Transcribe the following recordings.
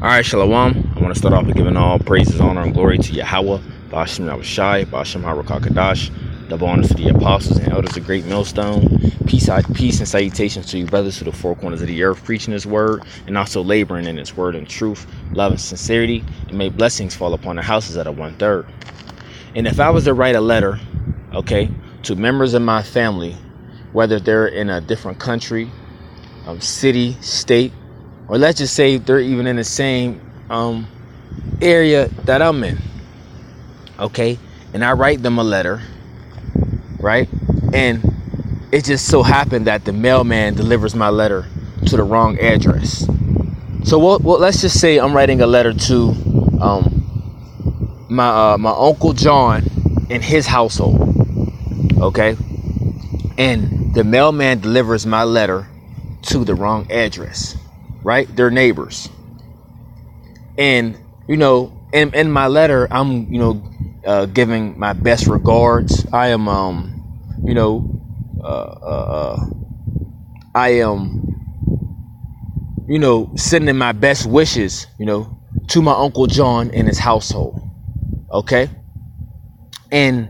All right, Shalom. I want to start off with giving all praises, honor, and glory to Yahweh, Ba'ashem Yahushai, Ba'ashem HaRakakadash, double honors to the apostles and elders of Great Millstone. Peace and salutations to you brothers to the four corners of the earth, preaching His word and also laboring in His word in truth, love, and sincerity. And may blessings fall upon the houses that are 1/3. And if I was to write a letter, to members of my family, whether they're in a different country, city, state, or let's just say they're even in the same area that I'm in, and I write them a letter, right? And it just so happened that the mailman delivers my letter to the wrong address. So let's just say I'm writing a letter to my Uncle John and his household, and the mailman delivers my letter to the wrong address, right? They're neighbors. And, in my letter, I'm, giving my best regards. I am, sending my best wishes, to my Uncle John and his household. And,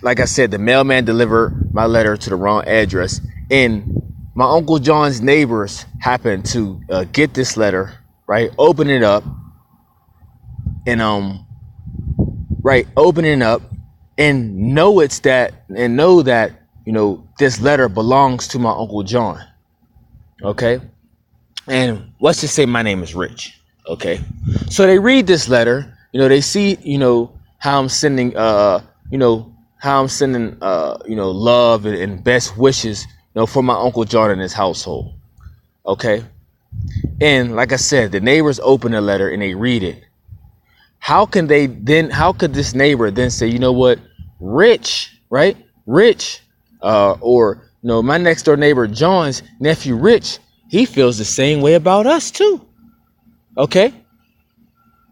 like I said, the mailman delivered my letter to the wrong address, and my Uncle John's neighbors happened to get this letter, right? Open it up, and know that this letter belongs to my Uncle John. And let's just say my name is Rich. So they read this letter, they see, how I'm sending love and best wishes, for my Uncle John and his household. And like I said, the neighbors open the letter and they read it. How could this neighbor then say, Rich, right? Rich, or my next door neighbor, John's nephew, Rich, he feels the same way about us too.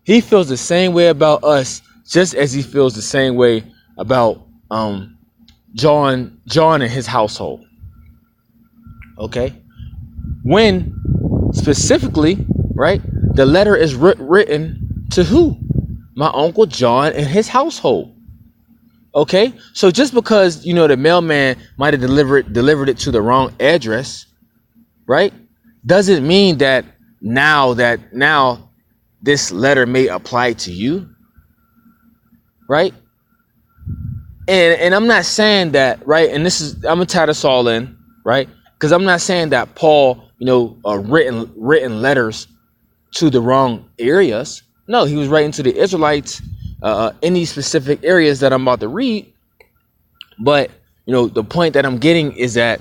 He feels the same way about us, just as he feels the same way about John and his household. When specifically, right, the letter is written to who? My Uncle John and his household. So just because the mailman might have delivered it to the wrong address, right, doesn't mean that now this letter may apply to you, right? And I'm not saying that, right? And I'm gonna tie this all in, right? Because I'm not saying that Paul, written letters to the wrong areas. No, he was writing to the Israelites in these specific areas that I'm about to read. But, the point that I'm getting is that,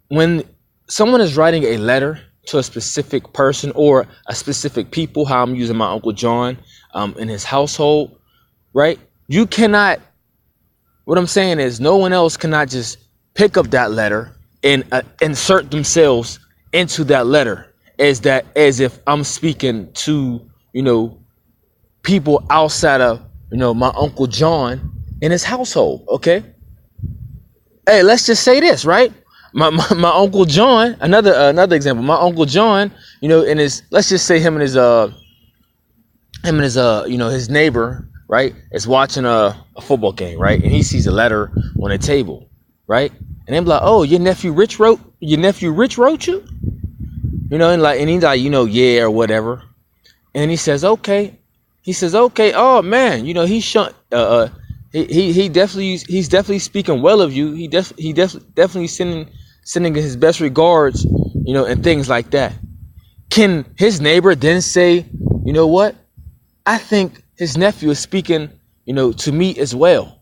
when someone is writing a letter to a specific person or a specific people, how I'm using my Uncle John in his household, right? You cannot, what I'm saying is no one else cannot just pick up that letter and insert themselves into that letter as if I'm speaking to, people outside of, my Uncle John and his household. Hey, let's just say this, right? My Uncle John, another example, my Uncle John, in his, let's just say him and his neighbor, right, is watching a football game, right? And he sees a letter on a table, right? And they're like, "Oh, your nephew Rich wrote you?" And he's like, yeah, or whatever. And he says, okay. Oh man, he's definitely speaking well of you. He definitely sending his best regards, and things like that. Can his neighbor then say, what? I think his nephew is speaking, to me as well.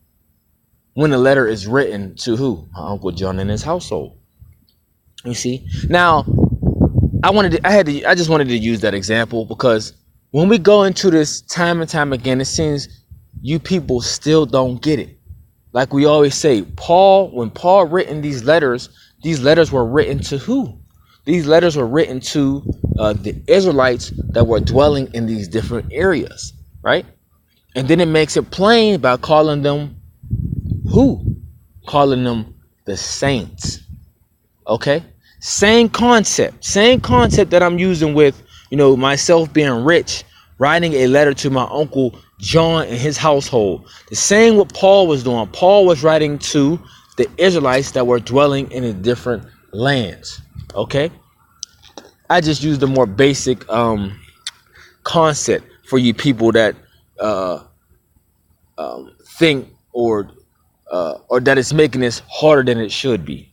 When the letter is written to who? My Uncle John and his household. You see? Now, I just wanted to use that example because when we go into this time and time again, it seems you people still don't get it. Like we always say, when Paul written these letters were written to who? These letters were written to the Israelites that were dwelling in these different areas, right? And then it makes it plain by calling them who? Calling them the saints. Same concept that I'm using with, myself being rich, writing a letter to my uncle John and his household. The same what Paul was doing. Paul was writing to the Israelites that were dwelling in the different lands. Okay. I just used a more basic concept for you people that think or that it's making this harder than it should be.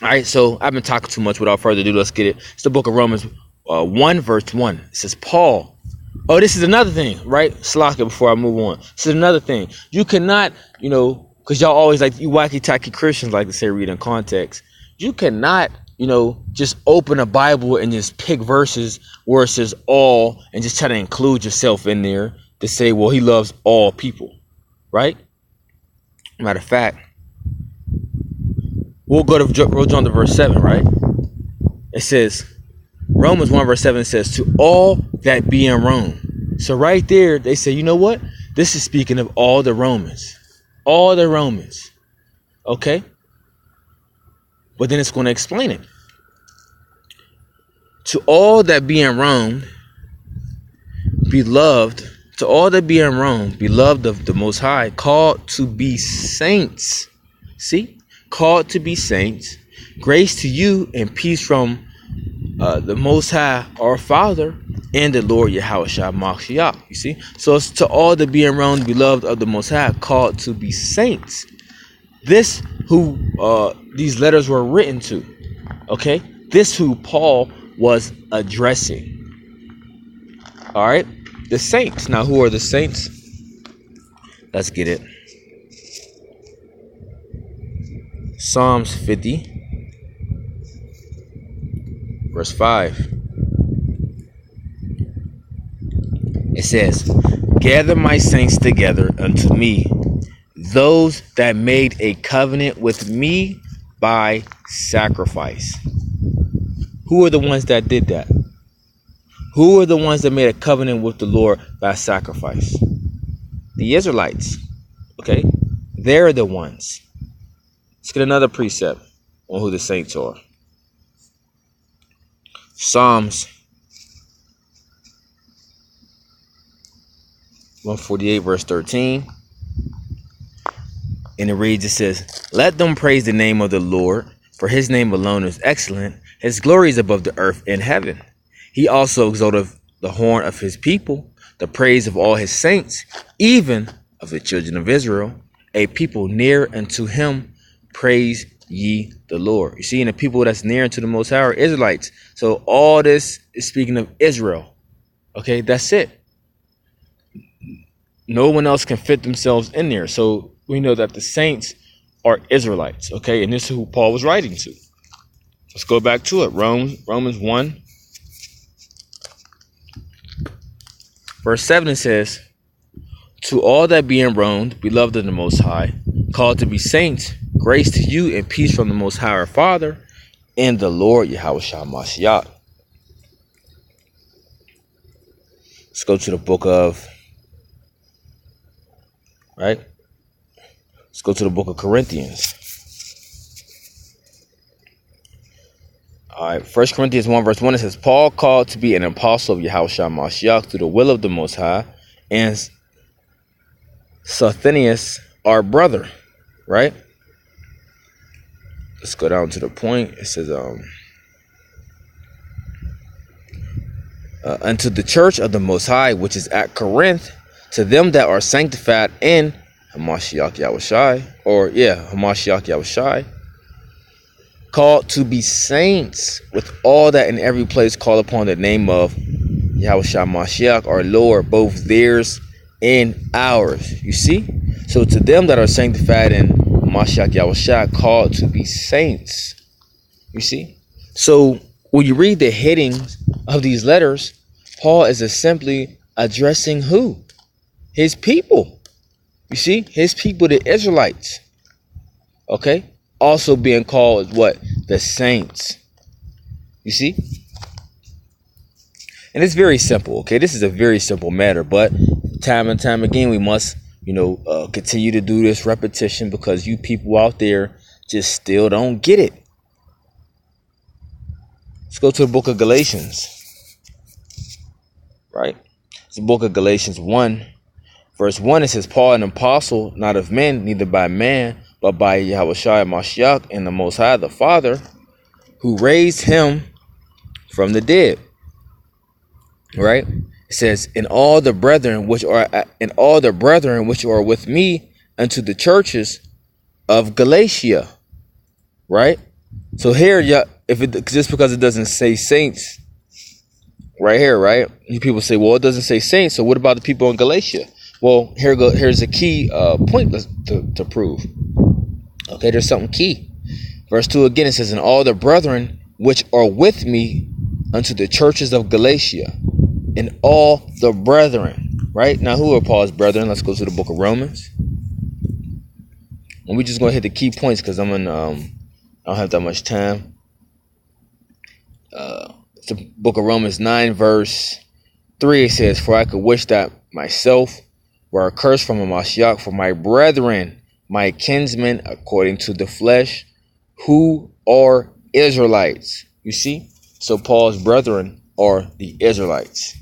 All right, so I've been talking too much. Without further ado, let's get it. It's the book of Romans 1 verse 1. It says, Paul. Oh, this is another thing, right? Slack it before I move on. This is another thing. You cannot, because y'all always like, you wacky-tacky Christians like to say read in context. You cannot, just open a Bible and just pick verses where it says all and just try to include yourself in there to say, well, he loves all people, right? Matter of fact, we'll jump to verse 7, right? It says, Romans 1 verse 7 says, to all that be in Rome. So right there, they say, you know what? This is speaking of all the Romans. All the Romans. Okay? But then it's going to explain it. To all that be in Rome, beloved, to all that be in Rome, beloved of the Most High, called to be saints. See? Called to be saints. Grace to you and peace from the Most High, our Father, and the Lord Yahushua Mashiach. You see? So it's to all that be in Rome, beloved of the Most High, called to be saints. This who these letters were written to. Okay? This who Paul was addressing. All right? The saints. Now, who are the saints? Let's get it. Psalms 50, verse 5. It says, gather my saints together unto me, those that made a covenant with me by sacrifice. Who are the ones that did that? Who are the ones that made a covenant with the Lord by sacrifice? The Israelites. Okay? They're the ones. Let's get another precept on who the saints are. Psalms 148 verse 13. And it reads, it says, let them praise the name of the Lord, for his name alone is excellent. His glory is above the earth and heaven. He also exalted the horn of his people, the praise of all his saints, even of the children of Israel, a people near unto him. Praise ye the Lord. You see, and the people that's near unto the Most High are Israelites. So all this is speaking of Israel. Okay, that's it. No one else can fit themselves in there. So we know that the saints are Israelites. Okay, and this is who Paul was writing to. Let's go back to it. Romans 1. Verse 7 says, to all that be in Rome, beloved of the Most High, called to be saints, grace to you and peace from the Most High our Father and the Lord Yahushua Mashiach. Let's go to the book of, right? Let's go to the book of Corinthians. All right, 1 Corinthians 1 verse 1, it says, Paul called to be an apostle of Yahushua Mashiach through the will of the Most High, and Sosthenes, our brother, right? Let's go down to the point. It says, unto the church of the Most High, which is at Corinth, to them that are sanctified in Hamashiach Yahushai, Hamashiach Yahushai, called to be saints, with all that in every place call upon the name of Yahushua Mashiach, our Lord, both theirs and ours. You see? So to them that are sanctified in Mashiach Yahushua, called to be saints. You see? So when you read the headings of these letters, Paul is simply addressing who? His people. You see? His people, the Israelites. Okay? Also being called what? The saints. You see? And it's very simple. Okay? This is a very simple matter, but time and time again, we must, continue to do this repetition, because you people out there just still don't get it. Let's go to the book of Galatians, right? It's the book of Galatians 1, verse 1. It says, Paul, an apostle, not of men, neither by man, but by Yahushua Mashiach and the Most High, the Father, who raised him from the dead. Right? It says, and all the brethren which are with me unto the churches of Galatia. Right? So here, yeah, just because it doesn't say saints right here, right? People say, well, it doesn't say saints, so what about the people in Galatia? Well, here's a key point to prove. Okay, there's something key. Verse 2 again, it says, and all the brethren which are with me unto the churches of Galatia. And all the brethren, right? Now, who are Paul's brethren? Let's go to the book of Romans. And we just gonna hit the key points because I don't have that much time. It's the book of Romans 9, verse 3. It says, for I could wish that myself were accursed from a Mashiach for my brethren, my kinsmen, according to the flesh, who are Israelites. You see? So Paul's brethren are the Israelites.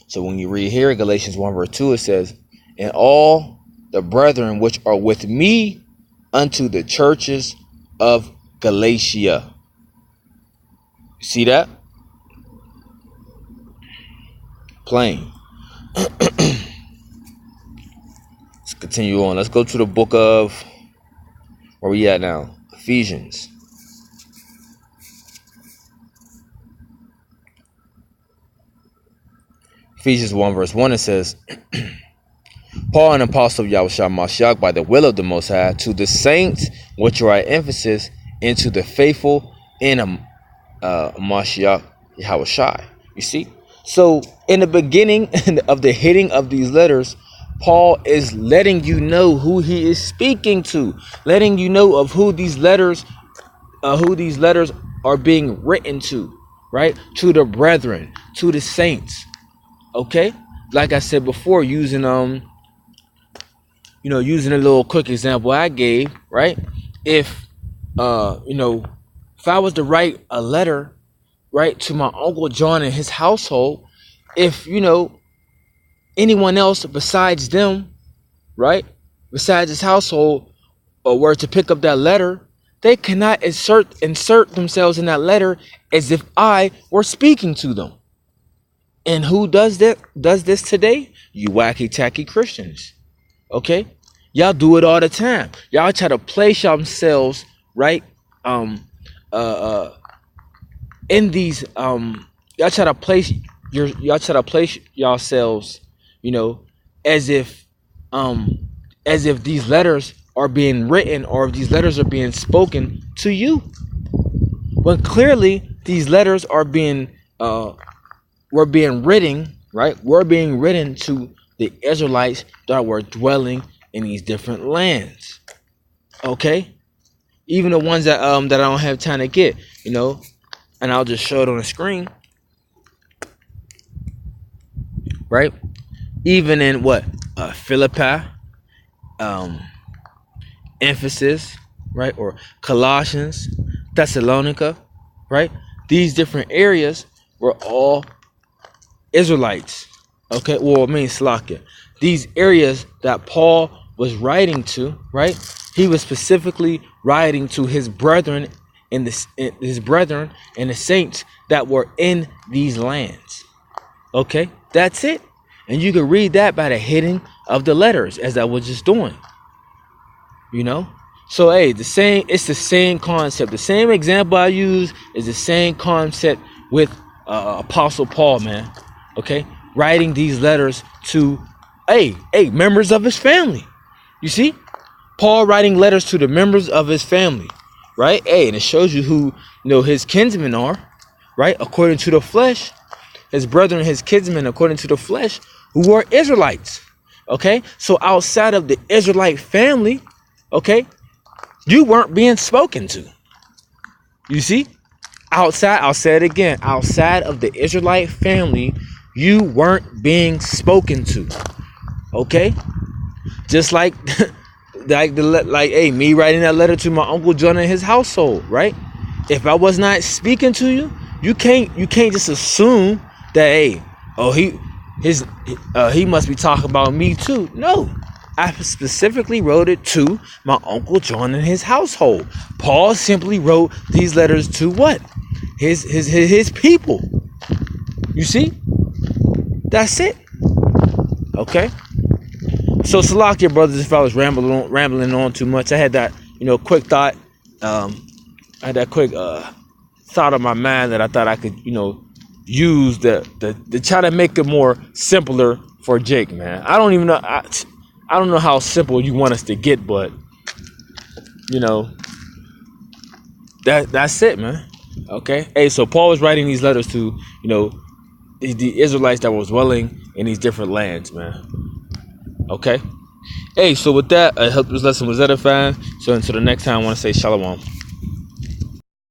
So when you read here, Galatians 1 verse 2, it says, and all the brethren which are with me unto the churches of Galatia. See that? Plain. Let's continue on. Let's go to the book of, where we at now? Ephesians. Ephesians 1 verse 1, it says, Paul, an apostle of Yahushua Mashiach, by the will of the Most High, to the saints which are at Ephesus, and to the faithful in Mashiach Yahushua. You see? So in the beginning of the hitting of these letters, Paul is letting you know who he is speaking to, letting you know of who these letters are being written to, right? To the brethren, to the saints. Okay, like I said before, using using a little quick example I gave, right? If if I was to write a letter, right, to my Uncle John and his household, if anyone else besides them, right, besides his household, were to pick up that letter, they cannot insert themselves in that letter as if I were speaking to them. And who does this today? You wacky tacky Christians. Okay? Y'all do it all the time. Y'all try to place yourselves, right? In these y'all try to place yourselves, as if these letters are being written or if these letters are being spoken to you. When clearly these letters are being were being written, right? Were being written to the Israelites that were dwelling in these different lands. Okay? Even the ones that I don't have time to get, and I'll just show it on the screen. Right? Even in Philippi, Ephesus, right? Or Colossians, Thessalonica, right? These different areas were all Israelites. Okay, well, Slakia. These areas that Paul was writing to, right? He was specifically writing to his brethren and the saints that were in these lands. Okay, that's it. And you can read that by the hitting of the letters, as I was just doing. So hey, it's the same concept. The same example I use is the same concept with Apostle Paul, man. Okay, writing these letters to members of his family. You see, Paul writing letters to the members of his family, right? And it shows you who his kinsmen are, right? According to the flesh, his brethren, his kinsmen, according to the flesh, who are Israelites. Okay, so outside of the Israelite family, okay, you weren't being spoken to. You see, I'll say it again, outside of the Israelite family, you weren't being spoken to. Okay, just like me writing that letter to my Uncle John and his household, right? If I was not speaking to you, you can't just assume that, hey, oh, he must be talking about me too. No, I specifically wrote it to my Uncle John and his household. Paul simply wrote these letters to what? His people. You see? That's it. Okay. So Salakia, brothers, if I was rambling on too much, I had that, quick thought. I had that quick thought of my mind that I thought I could, use to try to make it more simpler for Jake, man. I don't even know. I don't know how simple you want us to get, but that's it, man. Okay. Hey, so Paul was writing these letters to, the Israelites that was dwelling in these different lands, man. Okay. Hey, so with that, I hope this lesson was edifying. So until the next time, I want to say shalom.